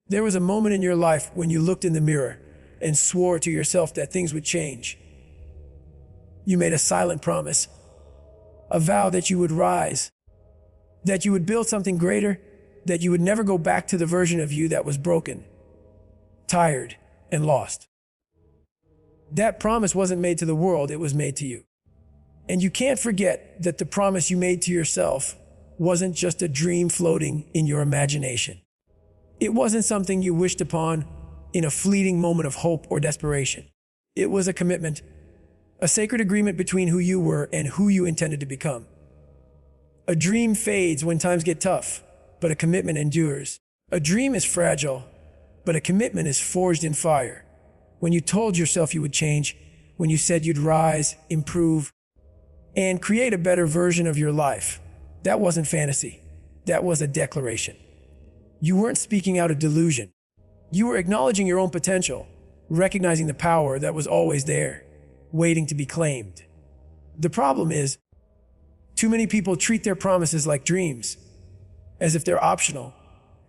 There was a moment in your life when you looked in the mirror and swore to yourself that things would change. You made a silent promise, a vow that you would rise, that you would build something greater, that you would never go back to the version of you that was broken, tired, and lost. That promise wasn't made to the world, it was made to you. And you can't forget that the promise you made to yourself wasn't just a dream floating in your imagination. It wasn't something you wished upon in a fleeting moment of hope or desperation. It was a commitment, a sacred agreement between who you were and who you intended to become. A dream fades when times get tough, but a commitment endures. A dream is fragile, but a commitment is forged in fire. When you told yourself you would change, when you said you'd rise, improve, and create a better version of your life, that wasn't fantasy. That was a declaration. You weren't speaking out of delusion. You were acknowledging your own potential, recognizing the power that was always there, waiting to be claimed. The problem is, too many people treat their promises like dreams, as if they're optional,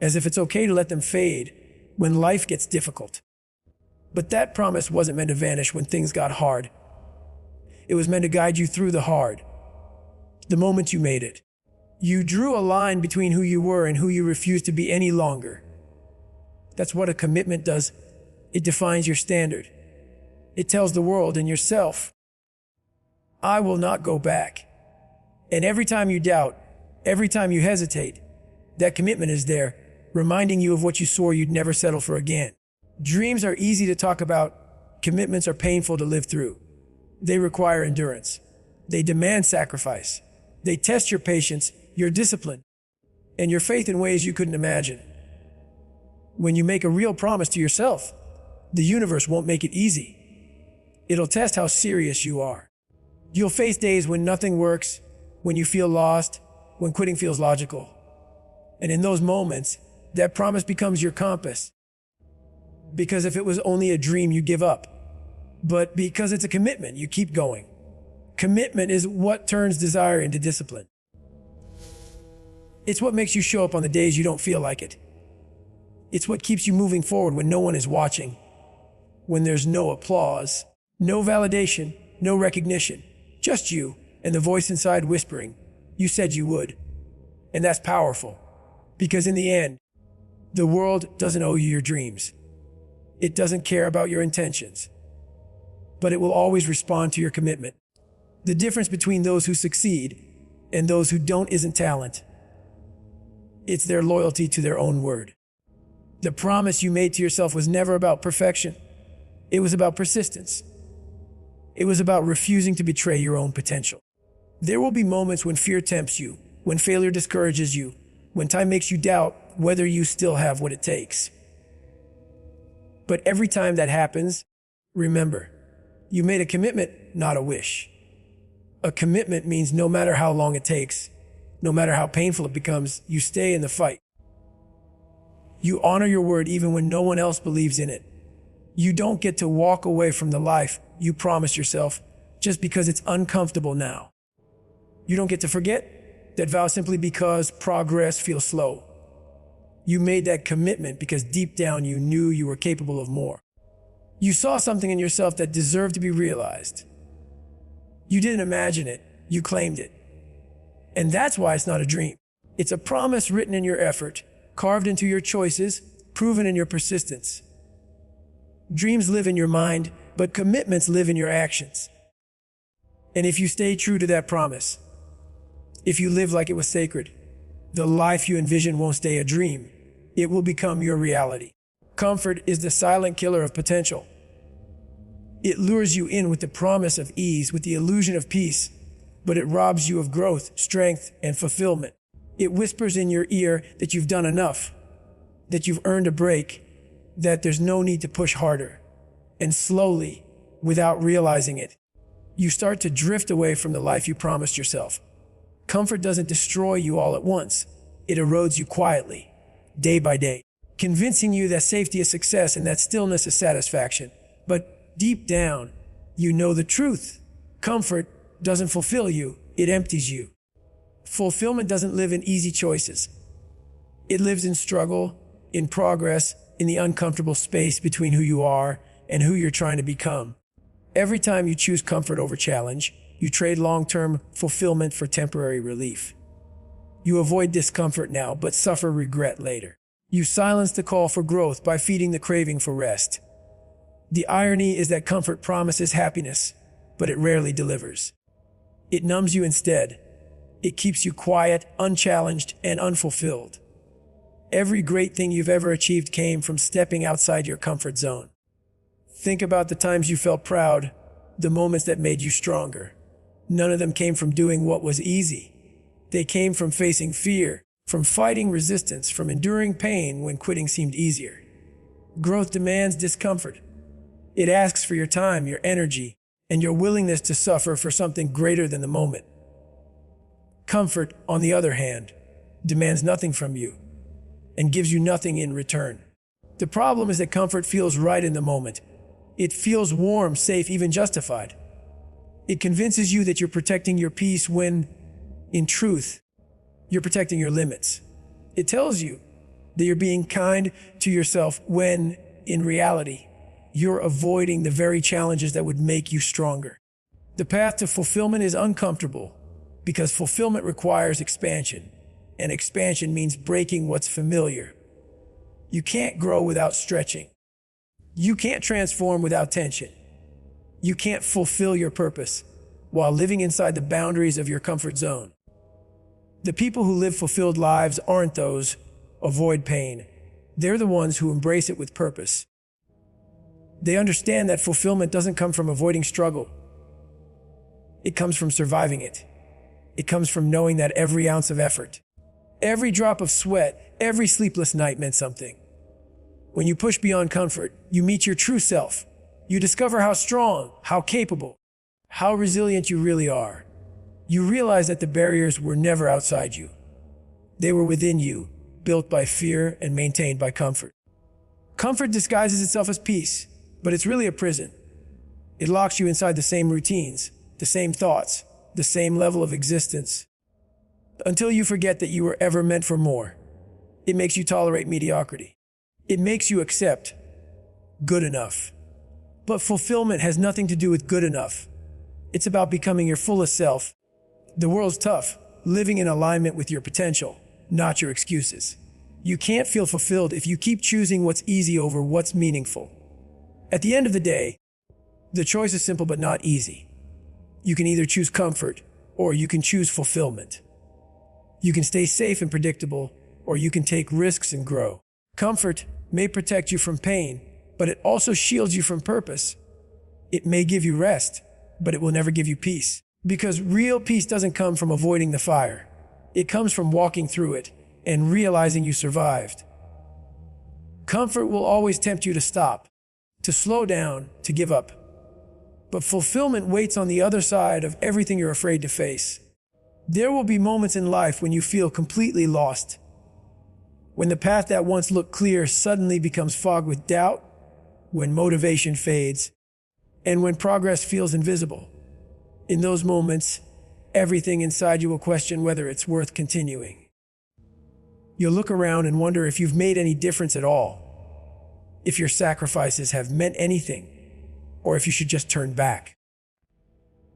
as if it's okay to let them fade when life gets difficult. But that promise wasn't meant to vanish when things got hard. It was meant to guide you through the hard, the moment you made it. You drew a line between who you were and who you refused to be any longer. That's what a commitment does. It defines your standard. It tells the world and yourself, I will not go back. And every time you doubt, every time you hesitate, that commitment is there, reminding you of what you swore you'd never settle for again. Dreams are easy to talk about. Commitments are painful to live through. They require endurance. They demand sacrifice. They test your patience, your discipline, and your faith in ways you couldn't imagine. When you make a real promise to yourself, the universe won't make it easy. It'll test how serious you are. You'll face days when nothing works, when you feel lost, when quitting feels logical. And in those moments, that promise becomes your compass. Because if it was only a dream, you give up. But because it's a commitment, you keep going. Commitment is what turns desire into discipline. It's what makes you show up on the days you don't feel like it. It's what keeps you moving forward when no one is watching, when there's no applause, no validation, no recognition, just you and the voice inside whispering, you said you would. And that's powerful, because in the end, the world doesn't owe you your dreams. It doesn't care about your intentions, but it will always respond to your commitment. The difference between those who succeed and those who don't isn't talent. It's their loyalty to their own word. The promise you made to yourself was never about perfection. It was about persistence. It was about refusing to betray your own potential. There will be moments when fear tempts you, when failure discourages you, when time makes you doubt whether you still have what it takes. But every time that happens, remember, you made a commitment, not a wish. A commitment means no matter how long it takes, no matter how painful it becomes, you stay in the fight. You honor your word even when no one else believes in it. You don't get to walk away from the life you promised yourself just because it's uncomfortable now. You don't get to forget that vow simply because progress feels slow. You made that commitment because deep down you knew you were capable of more. You saw something in yourself that deserved to be realized. You didn't imagine it, you claimed it. And that's why it's not a dream. It's a promise written in your effort, carved into your choices, proven in your persistence. Dreams live in your mind, but commitments live in your actions. And if you stay true to that promise, if you live like it was sacred, the life you envision won't stay a dream. It will become your reality. Comfort is the silent killer of potential. It lures you in with the promise of ease, with the illusion of peace, but it robs you of growth, strength, and fulfillment. It whispers in your ear that you've done enough, that you've earned a break, that there's no need to push harder. And slowly, without realizing it, you start to drift away from the life you promised yourself. Comfort doesn't destroy you all at once. It erodes you quietly, day by day, convincing you that safety is success and that stillness is satisfaction. But deep down, you know the truth. Comfort doesn't fulfill you, it empties you. Fulfillment doesn't live in easy choices. It lives in struggle, in progress, in the uncomfortable space between who you are and who you're trying to become. Every time you choose comfort over challenge, you trade long-term fulfillment for temporary relief. You avoid discomfort now, but suffer regret later. You silence the call for growth by feeding the craving for rest. The irony is that comfort promises happiness, but it rarely delivers. It numbs you instead. It keeps you quiet, unchallenged, and unfulfilled. Every great thing you've ever achieved came from stepping outside your comfort zone. Think about the times you felt proud, the moments that made you stronger. None of them came from doing what was easy. They came from facing fear, from fighting resistance, from enduring pain when quitting seemed easier. Growth demands discomfort. It asks for your time, your energy, and your willingness to suffer for something greater than the moment. Comfort, on the other hand, demands nothing from you and gives you nothing in return. The problem is that comfort feels right in the moment. It feels warm, safe, even justified. It convinces you that you're protecting your peace when, in truth, you're protecting your limits. It tells you that you're being kind to yourself when, in reality, you're avoiding the very challenges that would make you stronger. The path to fulfillment is uncomfortable because fulfillment requires expansion, and expansion means breaking what's familiar. You can't grow without stretching. You can't transform without tension. You can't fulfill your purpose while living inside the boundaries of your comfort zone. The people who live fulfilled lives aren't those who avoid pain. They're the ones who embrace it with purpose. They understand that fulfillment doesn't come from avoiding struggle. It comes from surviving it. It comes from knowing that every ounce of effort, every drop of sweat, every sleepless night meant something. When you push beyond comfort, you meet your true self. You discover how strong, how capable, how resilient you really are. You realize that the barriers were never outside you. They were within you, built by fear and maintained by comfort. Comfort disguises itself as peace, but it's really a prison. It locks you inside the same routines, the same thoughts, the same level of existence, until you forget that you were ever meant for more. It makes you tolerate mediocrity. It makes you accept good enough. But fulfillment has nothing to do with good enough. It's about becoming your fullest self. The world's tough, living in alignment with your potential, not your excuses. You can't feel fulfilled if you keep choosing what's easy over what's meaningful. At the end of the day, the choice is simple but not easy. You can either choose comfort or you can choose fulfillment. You can stay safe and predictable, or you can take risks and grow. Comfort may protect you from pain, but it also shields you from purpose. It may give you rest, but it will never give you peace. Because real peace doesn't come from avoiding the fire. It comes from walking through it and realizing you survived. Comfort will always tempt you to stop, to slow down, to give up. But fulfillment waits on the other side of everything you're afraid to face. There will be moments in life when you feel completely lost, when the path that once looked clear suddenly becomes fogged with doubt, when motivation fades, and when progress feels invisible. In those moments, everything inside you will question whether it's worth continuing. You'll look around and wonder if you've made any difference at all, if your sacrifices have meant anything, or if you should just turn back.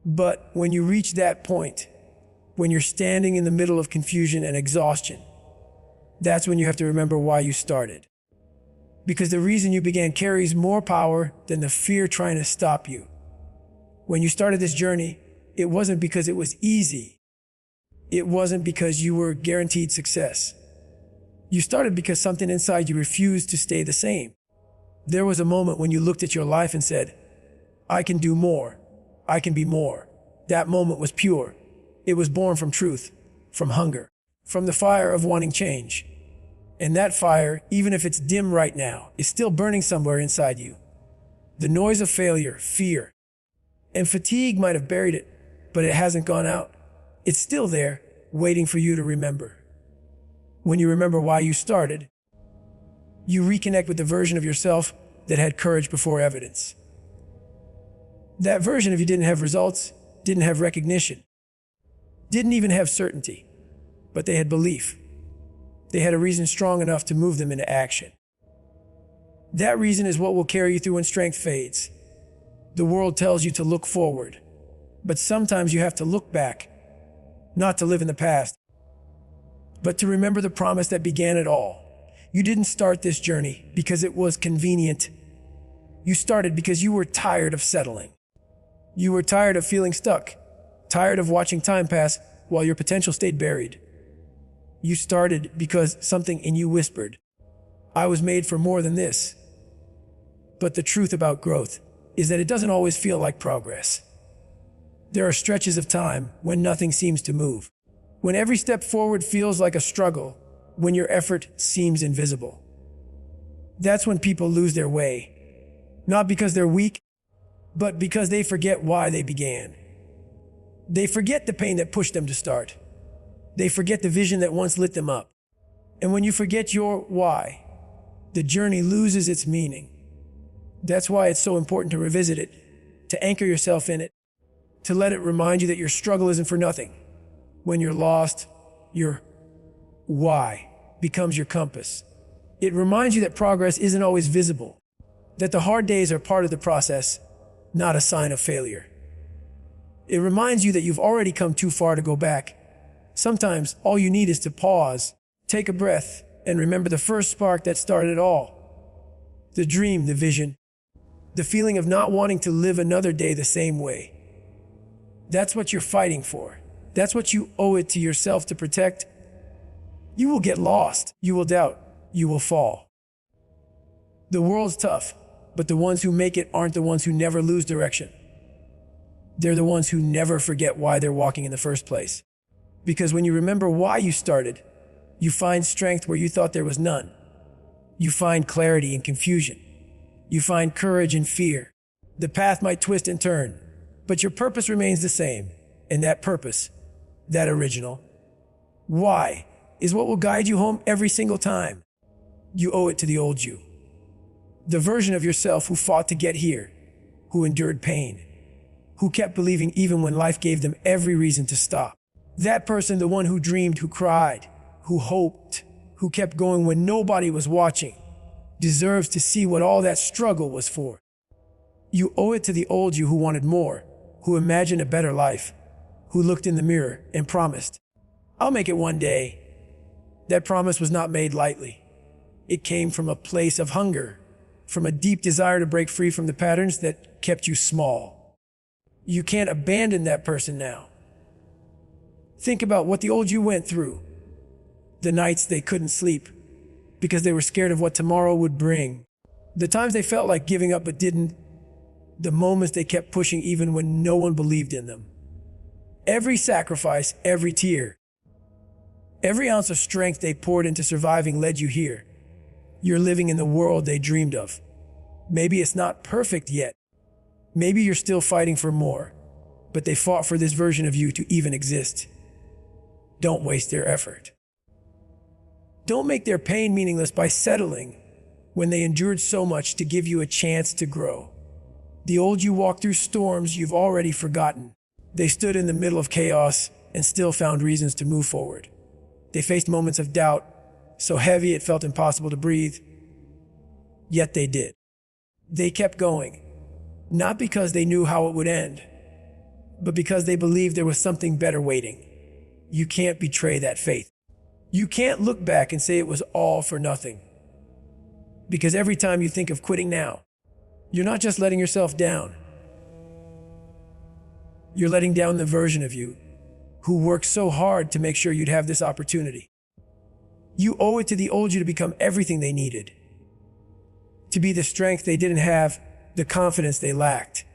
But when you reach that point, when you're standing in the middle of confusion and exhaustion, that's when you have to remember why you started. Because the reason you began carries more power than the fear trying to stop you. When you started this journey, it wasn't because it was easy. It wasn't because you were guaranteed success. You started because something inside you refused to stay the same. There was a moment when you looked at your life and said, I can do more. I can be more. That moment was pure. It was born from truth, from hunger, from the fire of wanting change. And that fire, even if it's dim right now, is still burning somewhere inside you. The noise of failure, fear, and fatigue might have buried it, but it hasn't gone out. It's still there, waiting for you to remember. When you remember why you started, you reconnect with the version of yourself that had courage before evidence. That version of you didn't have results, didn't have recognition, didn't even have certainty, but they had belief. They had a reason strong enough to move them into action. That reason is what will carry you through when strength fades. The world tells you to look forward, but sometimes you have to look back, not to live in the past, but to remember the promise that began it all. You didn't start this journey because it was convenient. You started because you were tired of settling. You were tired of feeling stuck, tired of watching time pass while your potential stayed buried. You started because something in you whispered, I was made for more than this. But the truth about growth is that it doesn't always feel like progress. There are stretches of time when nothing seems to move, when every step forward feels like a struggle, when your effort seems invisible. That's when people lose their way, not because they're weak, but because they forget why they began. They forget the pain that pushed them to start. They forget the vision that once lit them up. And when you forget your why, the journey loses its meaning. That's why it's so important to revisit it, to anchor yourself in it, to let it remind you that your struggle isn't for nothing. When you're lost, your why becomes your compass. It reminds you that progress isn't always visible, that the hard days are part of the process, not a sign of failure. It reminds you that you've already come too far to go back. Sometimes all you need is to pause, take a breath, and remember the first spark that started it all. The dream, the vision, the feeling of not wanting to live another day the same way. That's what you're fighting for. That's what you owe it to yourself to protect. You will get lost. You will doubt. You will fall. The world's tough, but the ones who make it aren't the ones who never lose direction. They're the ones who never forget why they're walking in the first place. Because when you remember why you started, you find strength where you thought there was none. You find clarity in confusion. You find courage in fear. The path might twist and turn, but your purpose remains the same. And that purpose, that original why, is what will guide you home every single time. You owe it to the old you. The version of yourself who fought to get here, who endured pain, who kept believing even when life gave them every reason to stop. That person, the one who dreamed, who cried, who hoped, who kept going when nobody was watching, deserves to see what all that struggle was for. You owe it to the old you who wanted more, who imagined a better life, who looked in the mirror and promised, I'll make it one day. That promise was not made lightly. It came from a place of hunger, from a deep desire to break free from the patterns that kept you small. You can't abandon that person now. Think about what the old you went through. The nights they couldn't sleep because they were scared of what tomorrow would bring. The times they felt like giving up but didn't. The moments they kept pushing even when no one believed in them. Every sacrifice, every tear, every ounce of strength they poured into surviving led you here. You're living in the world they dreamed of. Maybe it's not perfect yet. Maybe you're still fighting for more, but they fought for this version of you to even exist. Don't waste their effort. Don't make their pain meaningless by settling when they endured so much to give you a chance to grow. The old you walked through storms you've already forgotten. They stood in the middle of chaos and still found reasons to move forward. They faced moments of doubt, so heavy it felt impossible to breathe. Yet they did. They kept going, not because they knew how it would end, but because they believed there was something better waiting. You can't betray that faith. You can't look back and say it was all for nothing. Because every time you think of quitting now, you're not just letting yourself down. You're letting down the version of you who worked so hard to make sure you'd have this opportunity. You owe it to the old you to become everything they needed. To be the strength they didn't have, the confidence they lacked,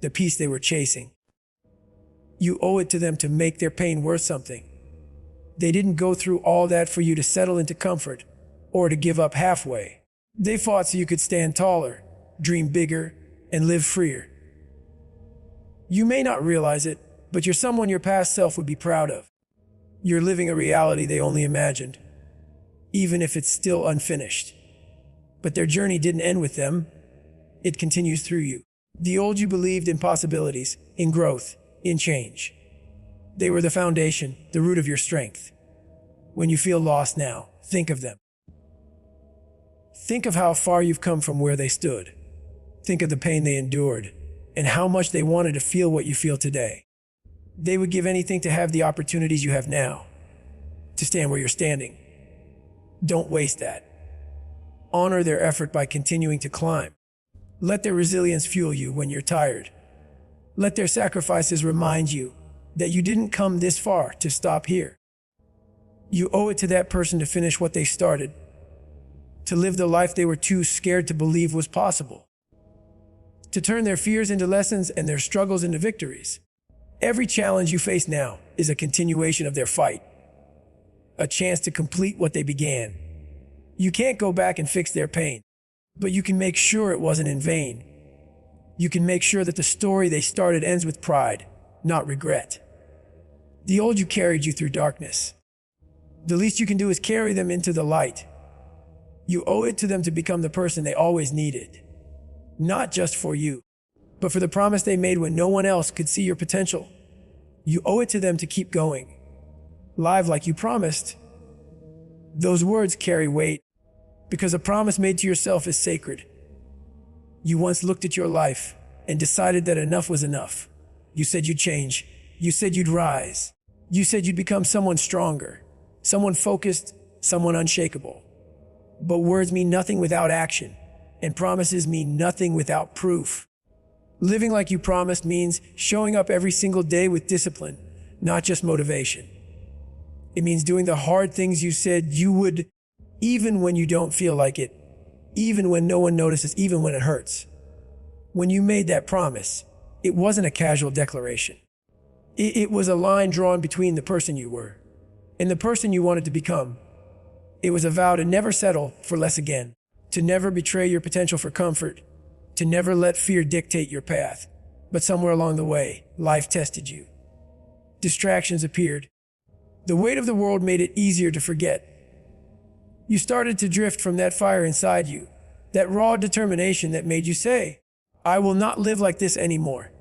the peace they were chasing. You owe it to them to make their pain worth something. They didn't go through all that for you to settle into comfort or to give up halfway. They fought so you could stand taller, dream bigger, and live freer. You may not realize it, but you're someone your past self would be proud of. You're living a reality they only imagined, even if it's still unfinished. But their journey didn't end with them. It continues through you. The old you believed in possibilities, in growth, in change. They were the foundation, the root of your strength. When you feel lost now, think of them. Think of how far you've come from where they stood. Think of the pain they endured and how much they wanted to feel what you feel today. They would give anything to have the opportunities you have now, to stand where you're standing. Don't waste that. Honor their effort by continuing to climb. Let their resilience fuel you when you're tired. Let their sacrifices remind you that you didn't come this far to stop here. You owe it to that person to finish what they started, to live the life they were too scared to believe was possible, to turn their fears into lessons and their struggles into victories. Every challenge you face now is a continuation of their fight, a chance to complete what they began. You can't go back and fix their pain, but you can make sure it wasn't in vain. You can make sure that the story they started ends with pride, not regret. The old you carried you through darkness. The least you can do is carry them into the light. You owe it to them to become the person they always needed, not just for you, but for the promise they made when no one else could see your potential. You owe it to them to keep going, live like you promised. Those words carry weight because a promise made to yourself is sacred. You once looked at your life and decided that enough was enough. You said you'd change. You said you'd rise. You said you'd become someone stronger, someone focused, someone unshakable. But words mean nothing without action, and promises mean nothing without proof. Living like you promised means showing up every single day with discipline, not just motivation. It means doing the hard things you said you would, even when you don't feel like it, even when no one notices, even when it hurts. When you made that promise, it wasn't a casual declaration. It was a line drawn between the person you were and the person you wanted to become. It was a vow to never settle for less again, to never betray your potential for comfort, to never let fear dictate your path. But somewhere along the way, life tested you. Distractions appeared. The weight of the world made it easier to forget. You started to drift from that fire inside you, that raw determination that made you say, "I will not live like this anymore."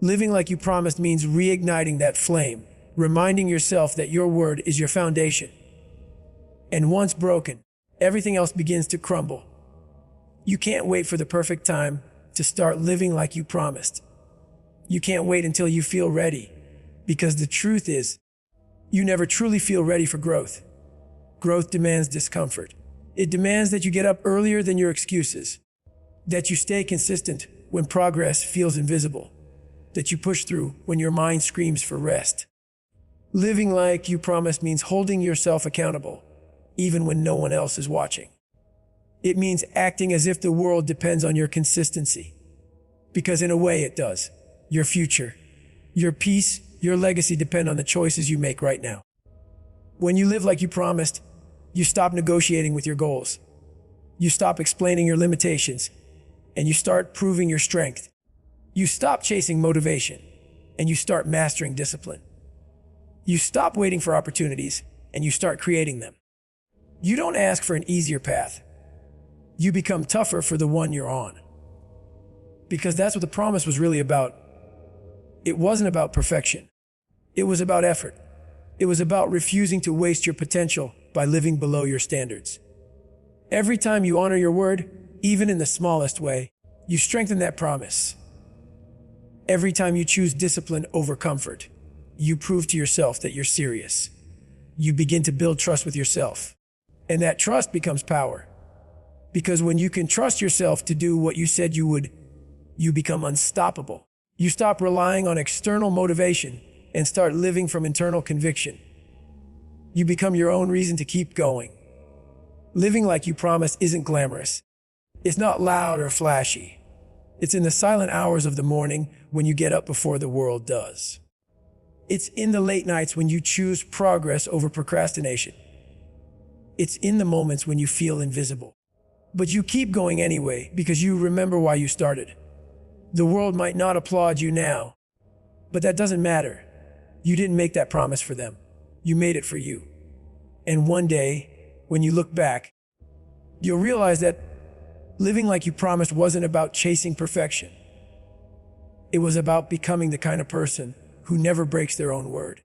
Living like you promised means reigniting that flame, reminding yourself that your word is your foundation. And once broken, everything else begins to crumble. You can't wait for the perfect time to start living like you promised. You can't wait until you feel ready, because the truth is, you never truly feel ready for growth. Growth demands discomfort. It demands that you get up earlier than your excuses, that you stay consistent when progress feels invisible, that you push through when your mind screams for rest. Living like you promised means holding yourself accountable, even when no one else is watching. It means acting as if the world depends on your consistency, because in a way it does. Your future, your peace, your legacy depend on the choices you make right now. When you live like you promised, you stop negotiating with your goals. You stop explaining your limitations, and you start proving your strength. You stop chasing motivation, and you start mastering discipline. You stop waiting for opportunities, and you start creating them. You don't ask for an easier path. You become tougher for the one you're on. Because that's what the promise was really about. It wasn't about perfection. It was about effort. It was about refusing to waste your potential by living below your standards. Every time you honor your word, even in the smallest way, you strengthen that promise. Every time you choose discipline over comfort, you prove to yourself that you're serious. You begin to build trust with yourself. And that trust becomes power. Because when you can trust yourself to do what you said you would, you become unstoppable. You stop relying on external motivation and start living from internal conviction. You become your own reason to keep going. Living like you promised isn't glamorous. It's not loud or flashy. It's in the silent hours of the morning when you get up before the world does. It's in the late nights when you choose progress over procrastination. It's in the moments when you feel invisible. But you keep going anyway because you remember why you started. The world might not applaud you now, but that doesn't matter. You didn't make that promise for them. You made it for you. And one day, when you look back, you'll realize that living like you promised wasn't about chasing perfection. It was about becoming the kind of person who never breaks their own word.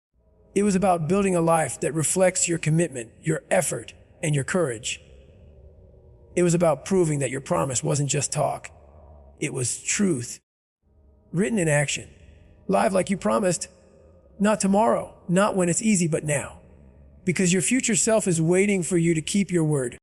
It was about building a life that reflects your commitment, your effort, and your courage. It was about proving that your promise wasn't just talk. It was truth. Written in action. Live like you promised. Not tomorrow, not when it's easy, but now. Because your future self is waiting for you to keep your word.